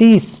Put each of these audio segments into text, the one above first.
30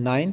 9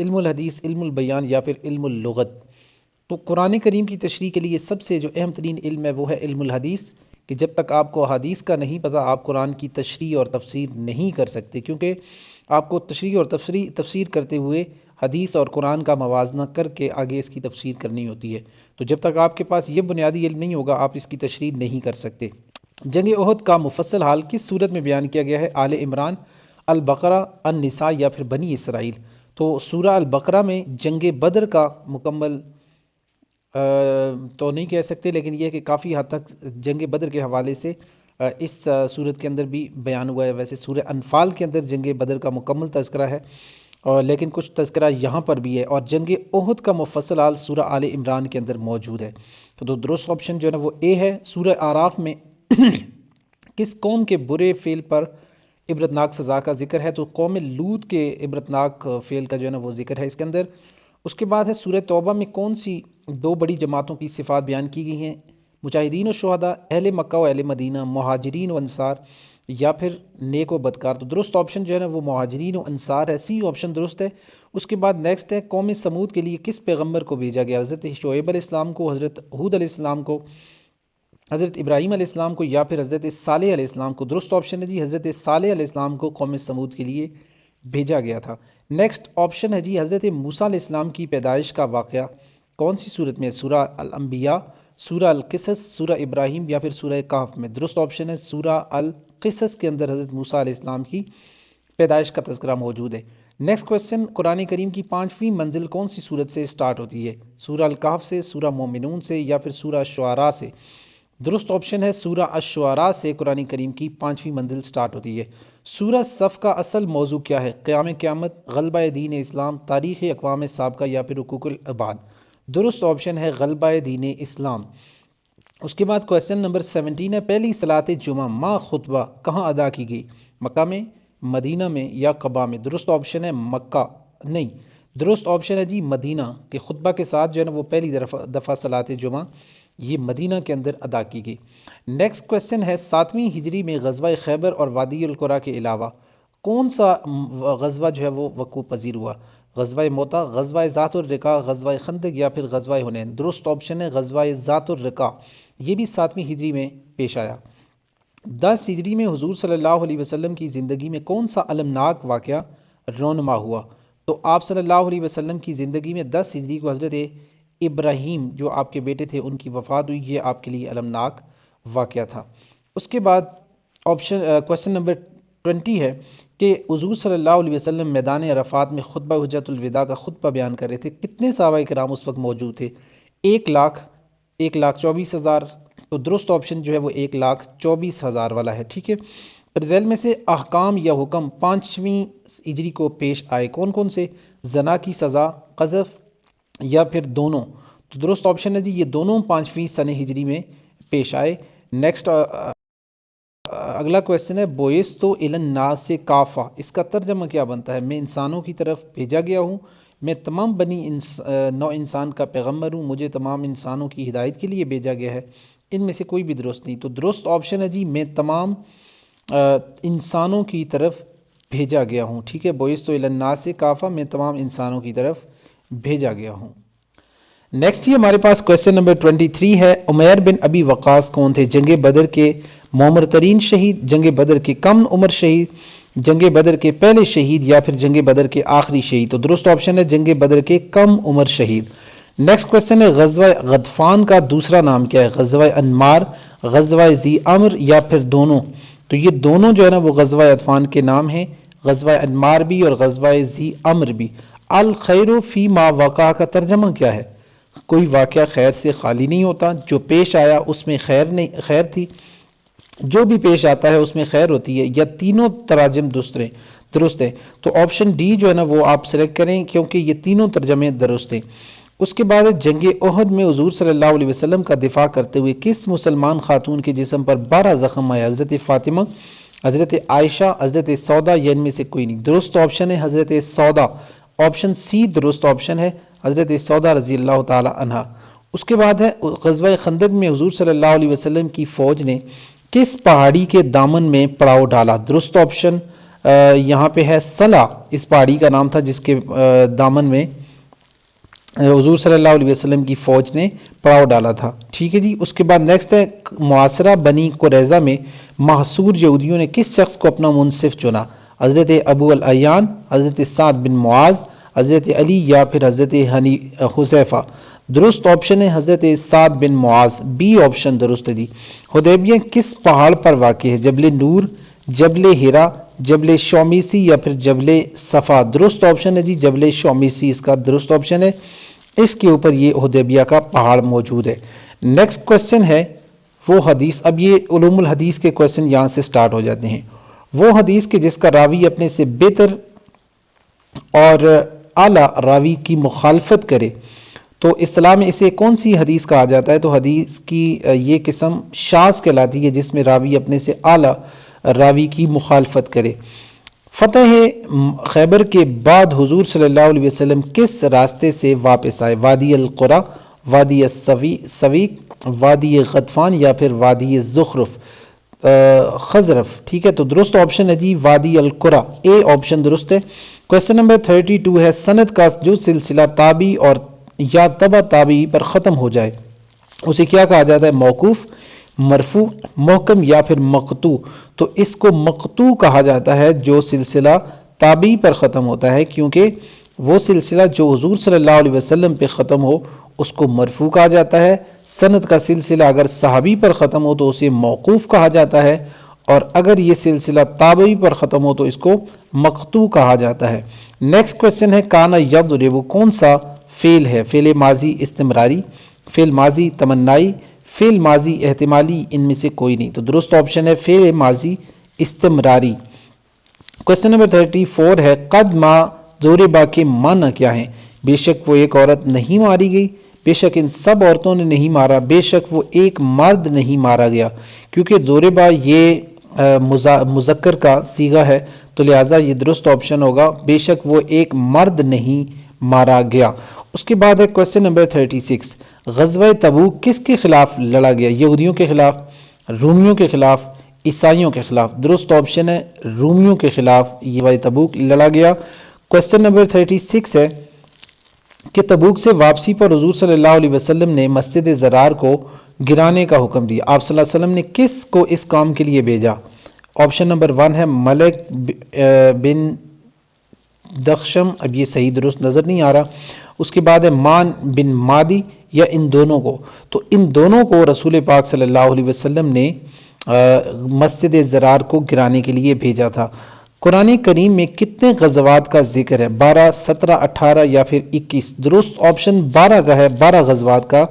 علم الحدیث، علم البیان یا پھر علم اللغت؟ تو قرآن کریم کی تشریح کے لیے سب سے جو اہم ترین علم ہے وہ ہے علم الحدیث، کہ جب تک آپ کو حدیث کا نہیں پتہ آپ قرآن کی تشریح اور تفسیر نہیں کر سکتے، کیونکہ آپ کو تشریح اور تفسیر کرتے ہوئے حدیث اور قرآن کا موازنہ کر کے آگے اس کی تفسیر کرنی ہوتی ہے۔ تو جب تک آپ کے پاس یہ بنیادی علم نہیں ہوگا آپ اس کی تشریح نہیں کر سکتے۔ جنگ احد کا مفصل حال کس صورت میں بیان کیا گیا ہے؟ آل عمران، البقرہ، النساء یا پھر بنی اسرائیل؟ تو سورہ البقرہ میں جنگ بدر کا مکمل تو نہیں کہہ سکتے، لیکن یہ ہے کہ کافی حد تک جنگ بدر کے حوالے سے اس صورت کے اندر بھی بیان ہوا ہے۔ ویسے سورہ انفال کے اندر جنگ بدر کا مکمل تذکرہ ہے، اور لیکن کچھ تذکرہ یہاں پر بھی ہے، اور جنگ احد کا مفصل حال سورہ آل عمران کے اندر موجود ہے۔ تو درست آپشن جو ہے نا وہ اے ہے۔ سورہ آراف میں کس قوم کے برے فعل پر عبرتناک سزا کا ذکر ہے؟ تو قوم لوط کے عبرتناک فعل کا جو ہے نا وہ ذکر ہے اس کے اندر۔ اس کے بعد ہے سورہ توبہ میں کون سی دو بڑی جماعتوں کی صفات بیان کی گئی ہیں؟ مجاہدین و شہداء، اہل مکہ و اہل مدینہ، مہاجرین و انصار یا پھر نیک و بدکار؟ تو درست آپشن جو ہے نا وہ مہاجرین و انصار ہے، سی آپشن درست ہے۔ اس کے بعد نیکسٹ ہے قوم سمود کے لیے کس پیغمبر کو بھیجا گیا؟ حضرت شعیب علیہ السلام کو، حضرت ہود علیہ السلام کو، حضرت ابراہیم علیہ السلام کو یا پھر حضرت صالح علیہ السلام کو؟ درست آپشن ہے جی حضرت صالح علیہ السلام کو قوم سمود کے لیے بھیجا گیا تھا۔ نیکسٹ آپشن ہے جی حضرت موسیٰ علیہ السلام کی پیدائش کا واقعہ کون سی صورت میں؟ سورہ الانبیاء، سورہ القصص، سورہ ابراہیم یا پھر سورہ کہف میں؟ درست آپشن ہے سورہ القصص کے اندر حضرت موسیٰ علیہ السلام کی پیدائش کا تذکرہ موجود ہے۔ نیکسٹ کوسچن، قرآن کریم کی 5ویں منزل کون سی صورت سے سٹارٹ ہوتی ہے؟ سورہ الکہف سے، سورہ مومنون سے یا پھر سورہ شعراء سے؟ درست آپشن ہے سورہ الشعراء سے قرآن کریم کی 5ویں منزل سٹارٹ ہوتی ہے۔ سورہ صف کا اصل موضوع کیا ہے؟ قیامت، غلبہ دین اسلام، تاریخ اقوام سابقہ یا پھر حقوق العباد؟ درست آپشن ہے غلبہ دین اسلام۔ اس کے بعد کوسچن نمبر 17 ہے، پہلی صلاۃ جمعہ ما خطبہ کہاں ادا کی گئی؟ مکہ میں، مدینہ میں یا قباء میں؟ درست آپشن ہے مکہ نہیں، درست آپشن ہے جی مدینہ، کہ خطبہ کے ساتھ جو ہے نا وہ پہلی دفعہ صلاۃ جمعہ یہ مدینہ کے اندر ادا کی گئی۔ نیکسٹ کوسچن ہے 7ویں ہجری میں غزوہ خیبر اور وادی القریٰ کے علاوہ کون سا غزوہ جو ہے وہ وقوع پذیر ہوا؟ غزوہ موتا، غزوہ ذات الرقاع، غزوہ خندق یا پھر غزوہ حنین؟ درست آپشن ہے غزوہ ذات الرقاع، یہ بھی 7ویں ہجری میں پیش آیا۔ 10 ہجری میں حضور صلی اللہ علیہ وسلم کی زندگی میں کون سا المناک واقعہ رونما ہوا؟ تو آپ صلی اللہ علیہ وسلم کی زندگی میں 10 ہجری کو حضرت ابراہیم جو آپ کے بیٹے تھے ان کی وفات ہوئی، یہ آپ کے لیے المناک واقعہ تھا۔ اس کے بعد کوسچن نمبر 20 ہے کہ حضور صلی اللہ علیہ وسلم میدان عرفات میں خطبہ حجۃ الوداع کا خطبہ بیان کر رہے تھے، کتنے صحابہ کرام اس وقت موجود تھے؟ 1,24,000۔ تو درست آپشن جو ہے وہ 1,24,000 والا ہے، ٹھیک ہے۔ ذیل میں سے احکام یا حکم 5ویں ہجری کو پیش آئے کون کون سے؟ زنا کی سزا، قذف یا پھر دونوں؟ تو درست آپشن ہے جی یہ دونوں 5ویں سنہ ہجری میں پیش آئے۔ نیکسٹ اگلا کویسچن ہے بوئستو الی الناس کافہ، اس کا ترجمہ کیا بنتا ہے؟ میں انسانوں کی طرف بھیجا گیا ہوں، میں تمام بنی نوع انسان کا پیغمبر ہوں، مجھے تمام انسانوں کی ہدایت کے لیے بھیجا گیا ہے۔ ان میں سے کوئی بھی درست نہیں، تو درست آپشن ہے جی میں تمام انسانوں کی طرف بھیجا گیا ہوں، ٹھیک ہے۔ بوئستو الی الناس کافہ، میں تمام انسانوں کی طرف بھیجا گیا ہوں۔ نیکسٹ یہ ہمارے پاس کویسچن نمبر 23 ہے، عمیر بن ابی وقاص کون تھے؟ جنگ بدر کے معمر ترین شہید، جنگ بدر کے کم عمر شہید، جنگ بدر کے پہلے شہید یا پھر جنگ بدر کے آخری شہید؟ تو درست آپشن ہے جنگ بدر کے کم عمر شہید۔ نیکسٹ کویسچن ہے غزوہ غطفان کا دوسرا نام کیا ہے؟ غزوہ انمار، غزوہ ذی امر یا پھر دونوں؟ تو یہ دونوں جو ہے نا وہ غزوہ غطفان کے نام ہیں، غزوہ انمار بھی اور غزوہ ذی امر بھی۔ الخیر فی ما وقع کا ترجمہ کیا ہے؟ کوئی واقعہ خیر سے خالی نہیں ہوتا، جو پیش آیا اس میں خیر تھی، جو بھی پیش آتا ہے اس میں خیر ہوتی ہے، یا تینوں تراجم درست ہیں؟ تو آپشن ڈی جو ہے نا وہ آپ سلیکٹ کریں کیونکہ یہ تینوں ترجمے درست ہیں۔ اس کے بعد جنگ احد میں حضور صلی اللہ علیہ وسلم کا دفاع کرتے ہوئے کس مسلمان خاتون کے جسم پر 12 زخم آئے؟ حضرت فاطمہ، حضرت عائشہ، حضرت سودا یا ان میں سے کوئی نہیں؟ درست آپشن ہے حضرت سودا، آپشن سی درست آپشن ہے حضرت سودا رضی اللہ تعالی عنہ۔ اس کے بعد ہے غزوہ خندق میں حضور صلی اللہ علیہ وسلم کی فوج نے کس پہاڑی کے دامن میں پڑاؤ ڈالا؟ درست آپشن یہاں پہ ہے صلا، اس پہاڑی کا نام تھا جس کے دامن میں حضور صلی اللہ علیہ وسلم کی فوج نے پڑاؤ ڈالا تھا. ٹھیک ہے جی. اس کے بعد نیکسٹ ہے معاصرہ بنی قریظہ میں محصور یہودیوں نے کس شخص کو اپنا منصف چنا؟ حضرت ابو الیان، حضرت سعد بن معاذ، حضرت علی یا پھر حضرت حذیفہ. درست آپشن ہے حضرت سعد بن معاذ، بی آپشن درست ہے جی. حدیبیہ کس پہاڑ پر واقع ہے؟ جبل نور، جبل ہیرا، جبل شومیسی یا پھر جبل صفا. درست آپشن ہے جی جبل شومیسی اس کا درست آپشن ہے. اس کے اوپر یہ حدیبیہ کا پہاڑ موجود ہے. نیکسٹ کوسچن ہے وہ حدیث، اب یہ علوم الحدیث کے کوسچن یہاں سے سٹارٹ ہو جاتے ہیں. وہ حدیث کہ جس کا راوی اپنے سے بہتر اور اعلی راوی کی مخالفت کرے تو اصطلاح میں اسے کون سی حدیث کہا جاتا ہے؟ تو حدیث کی یہ قسم شاذ کہلاتی ہے جس میں راوی اپنے سے اعلی راوی کی مخالفت کرے. فتح خیبر کے بعد حضور صلی اللہ علیہ وسلم کس راستے سے واپس آئے؟ وادی القرا، وادی سویق، وادی غطفان یا پھر وادی خزرف. ٹھیک ہے، تو درست آپشن ہے جی وادی القرا، اے آپشن درست ہے. کوسچن نمبر 32 ہے سند کا جو سلسلہ تابعی اور یا تبع تابعی پر ختم ہو جائے اسے کیا کہا جاتا ہے؟ موقوف، مرفوع، محکم یا پھر مقطوع. تو اس کو مقطوع کہا جاتا ہے جو سلسلہ تابعی پر ختم ہوتا ہے، کیونکہ وہ سلسلہ جو حضور صلی اللہ علیہ وسلم پہ ختم ہو اس کو مرفوع کہا جاتا ہے. سند کا سلسلہ اگر صحابی پر ختم ہو تو اسے موقوف کہا جاتا ہے، اور اگر یہ سلسلہ تابعی پر ختم ہو تو اس کو مقطوع کہا جاتا ہے. نیکسٹ کوسچن ہے کانا یضرب کون سا فعل ہے؟ فعل ماضی استمراری، فعل ماضی تمنائی، فعل ماضی احتمالی، ان میں سے کوئی نہیں. تو درست آپشن ہے فعل ماضی استمراری. کوسچن نمبر 34 ہے قد ما ضربا کے معنی کیا ہیں؟ بے شک وہ ایک عورت نہیں ماری گئی، بے شک ان سب عورتوں نے نہیں مارا، بے شک وہ ایک مرد نہیں مارا گیا. کیونکہ ضربا یہ مذکر کا صیغہ ہے تو لہٰذا یہ درست آپشن ہوگا بے شک وہ ایک مرد نہیں مارا گیا. اس کے بعد ہے کوسچن نمبر 36 غزوہ تبوک کس کے خلاف لڑا گیا؟ یہودیوں کے خلاف، رومیوں کے خلاف، عیسائیوں کے خلاف. درست آپشن ہے رومیوں کے خلاف یہ غزوہ تبوک لڑا گیا. کوسچن نمبر 36 ہے کہ تبوک سے واپسی پر حضور صلی اللہ علیہ وسلم نے مسجد زرار کو گرانے کا حکم دیا. آپ صلی اللہ علیہ وسلم نے کس کو اس کام کے لیے بھیجا؟ آپشن نمبر 1 ہے ملک بن دخشم، اب یہ صحیح درست نظر نہیں آ رہا. اس کے بعد ہے مان بن مادی یا ان دونوں کو. تو ان دونوں کو رسول پاک صلی اللہ علیہ وسلم نے مسجد زرار کو گرانے کے لیے بھیجا تھا. قرآن کریم میں کتنے غزوات کا ذکر ہے؟ 12، 17، 18 یا پھر 21. درست آپشن 12 کا ہے، 12 غزوات کا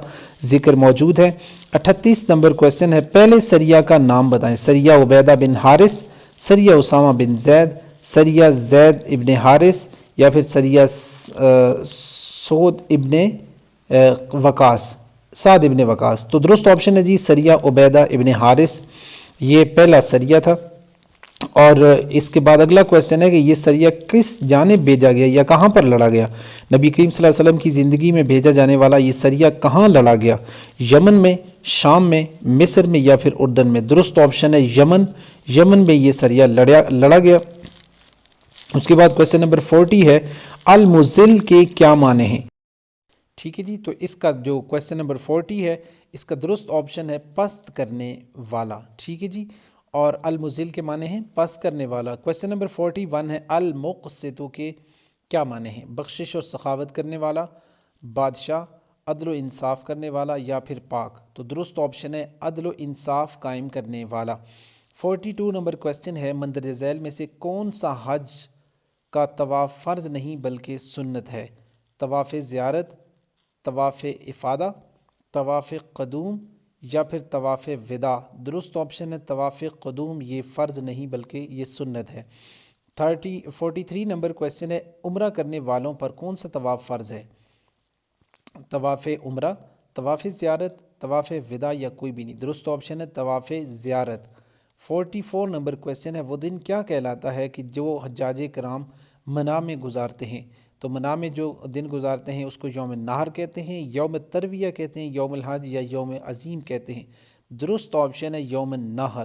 ذکر موجود ہے. 38 نمبر کوسچن ہے پہلے سریہ کا نام بتائیں. سریہ عبیدہ بن حارث، سریہ اسامہ بن زید، سریہ زید ابن حارث یا پھر سریہ سعد ابن وقاص. تو درست آپشن ہے جی سریہ عبیدہ ابن حارث، یہ پہلا سریہ تھا. اور اس کے بعد اگلا کوسچن ہے کہ یہ سریہ کس جانب بھیجا گیا یا کہاں پر لڑا گیا؟ نبی کریم صلی اللہ علیہ وسلم کی زندگی میں بھیجا جانے والا یہ سریہ کہاں لڑا گیا؟ یمن میں، شام میں، مصر میں یا پھر اردن میں. درست آپشن ہے یمن میں یہ سریہ لڑا گیا. اس کے بعد کوسچن نمبر 40 ہے المزل کے کیا معنی ہیں؟ ٹھیک ہے جی. تو اس کا جو کوسچن نمبر 40 ہے اس کا درست آپشن ہے پست کرنے والا. ٹھیک ہے جی. اور المزل کے معنی ہیں پست کرنے والا. کوسچن نمبر 41 ہے المقسط کے کیا معنی ہیں؟ بخشش اور سخاوت کرنے والا، بادشاہ، عدل و انصاف کرنے والا یا پھر پاک. تو درست آپشن ہے عدل و انصاف قائم کرنے والا. 42 نمبر کوسچن ہے مندرجہ ذیل میں سے کون سا حج کا طواف فرض نہیں بلکہ سنت ہے؟ طواف زیارت، طواف افادہ، طواف قدوم یا پھر طواف وداع. درست آپشن ہے طواف قدوم، یہ فرض نہیں بلکہ یہ سنت ہے. 43 نمبر کوسچن ہے عمرہ کرنے والوں پر کون سا طواف فرض ہے؟ طواف عمرہ، طواف زیارت، طواف وداع یا کوئی بھی نہیں. درست آپشن ہے طواف زیارت. 44 نمبر کوسچن ہے وہ دن کیا کہلاتا ہے کہ جو حجاج کرام منا میں گزارتے ہیں؟ تو منا میں جو دن گزارتے ہیں اس کو یوم نہر کہتے ہیں، یوم ترویہ کہتے ہیں، یوم الحج یا یوم عظیم کہتے ہیں. درست آپشن ہے یوم نہر.